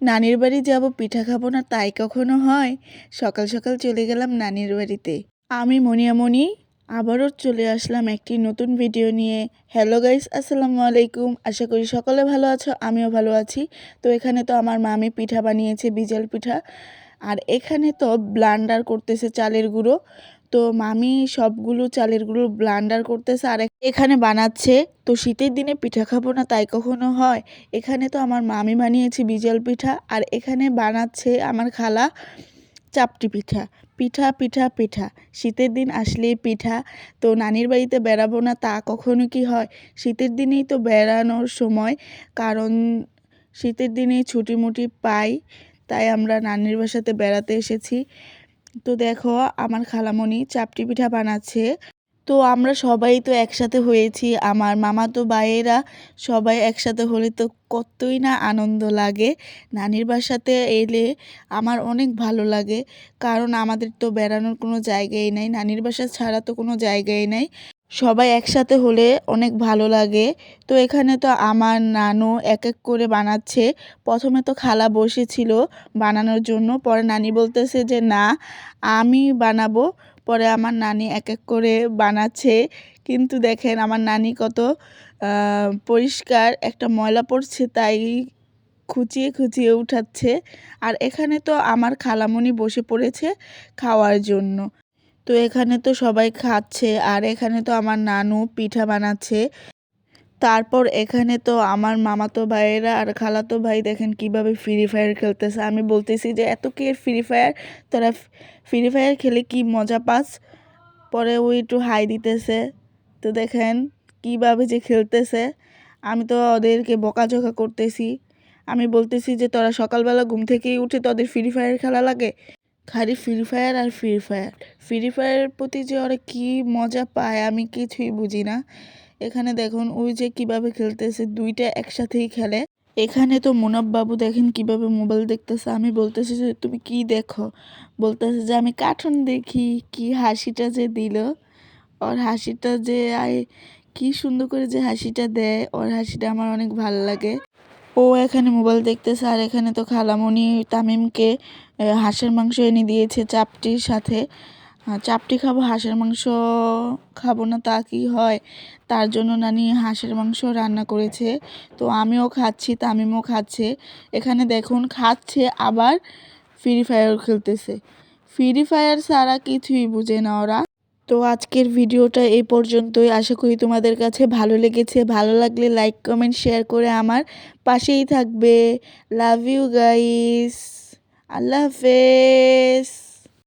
নানির বাড়ি যাব, পিঠা খাবো না তাই কখনো হয়? সকাল সকাল চলে গেলাম নানির বাড়িতে। আমি মনিয়ামণি আবারও চলে আসলাম একটি নতুন ভিডিও নিয়ে। হ্যালো গাইস, আসসালামু আলাইকুম। আশা করি সকলে ভালো আছো, আমিও ভালো আছি। তো এখানে তো আমার মামি পিঠা বানিয়েছে, বিজাল পিঠা। আর এখানে তো ব্লান্ডার করতেছে চালের গুঁড়ো। তো মামি সবগুলো চালের গুঁড়ো ব্লান্ডার করতেছে আর এখানে বানাচ্ছে। তো শীতের দিনে পিঠা খাবো না তাই কখনো হয়? এখানে তো আমার মামি বানিয়েছে বিজাল পিঠা, আর এখানে বানাচ্ছে আমার খালা চাপটি পিঠা। পিঠা পিঠা পিঠা, শীতের দিন আসলেই পিঠা। তো নানির বাড়িতে বেড়াবো না তা কখনো কি হয়? শীতের দিনেই তো বেড়ানোর সময়, কারণ শীতের দিনেই ছুটি মুটি পাই, তাই আমরা নানির বাসাতে বেড়াতে এসেছি। তো দেখো আমার খালামণি চাপটি পিঠা বানাচ্ছে। তো আমরা সবাই তো একসাথে হয়েছি, আমার মামাতো ভাইয়েরা সবাই একসাথে হলে তো কতই না আনন্দ লাগে। নানির বাসাতে এলে আমার অনেক ভালো লাগে, কারণ আমাদের তো বেড়ানোর কোনো জায়গাই নাই, নানির বাসা ছাড়া তো কোনো জায়গাই নাই। সবাই একসাথে হলে অনেক ভালো লাগে। তো এখানে তো আমার নানু এক এক করে বানাচ্ছে। প্রথমে তো খালা বসেছিল বানানোর জন্য, পরে নানি বলতেছে যে না, আমি বানাবো। পরে আমার নানি এক এক করে বানাচ্ছে। কিন্তু দেখেন আমার নানি কত পরিষ্কার, একটা ময়লা পড়ছে তাই খুঁচিয়ে খুঁচিয়ে উঠাচ্ছে। আর এখানে তো আমার খালামণি বসে পড়েছে খাওয়ার জন্য। তো এখানে তো সবাই খাচ্ছে, আর এখানে তো আমার নানু পিঠা বানাচ্ছে। তারপর এখানে তো আমার মামাতো ভাইয়েরা আর খালাতো ভাই দেখেন কিভাবে ফ্রি ফায়ার খেলতেছে। আমি বলতেছি যে এত কে ফ্রি ফায়ার, তোরা ফ্রি ফায়ার খেলে কি মজা পাস? পরে ওই একটু হাই দিতেছে। তো দেখেন কিভাবে যে খেলতেছে। আমি তো ওদেরকে বকাঝকা করতেছি। আমি বলতেছি যে তোরা সকালবেলা ঘুম থেকেই উঠে তোদের ফ্রি ফায়ার খেলা লাগে? খালি ফ্রি ফায়ার আর ফ্রি ফায়ার। ফ্রি ফায়ারের প্রতি যে ওরা কী মজা পায় আমি কিছুই বুঝি না। এখানে দেখুন ওই যে কিভাবে খেলতেছে, দুইটা একসাথেই খেলে। এখানে তো মুনাব্বাবু দেখেন কিভাবে মোবাইল দেখতেছে। আমি বলতেছি যে তুমি কি দেখো? বলতেছে যে আমি কার্টুন দেখি। কি হাসিটা যে দিল, ওর হাসিটা যে কি সুন্দর করে যে হাসিটা দেয়, ওর হাসিটা আমার অনেক ভালো লাগে। ও এখানে মোবাইল দেখতেছে, আর এখানে তো খালামণি তামিমকে হাঁসের মাংস এনে দিয়েছে চাপটির সাথে। চাপটি খাবো, হাঁসের মাংস খাবো না তা কি হয়? তার জন্য নানি হাঁসের মাংস রান্না করেছে। তো আমিও খাচ্ছি, তামিমও খাচ্ছে। এখানে দেখুন খাচ্ছে আবার ফ্রি ফায়ার খেলতেছে। ফ্রি ফায়ার ছাড়া কিছুই বুঝে না ওরা। তো আজকের ভিডিওটা এই পর্যন্তই। আশা করি তোমাদের কাছে ভালো লেগেছে। ভালো লাগলে লাইক কমেন্ট শেয়ার করে আমার পাশেই থাকবে। Love you guys. আল্লাহ হাফেজ।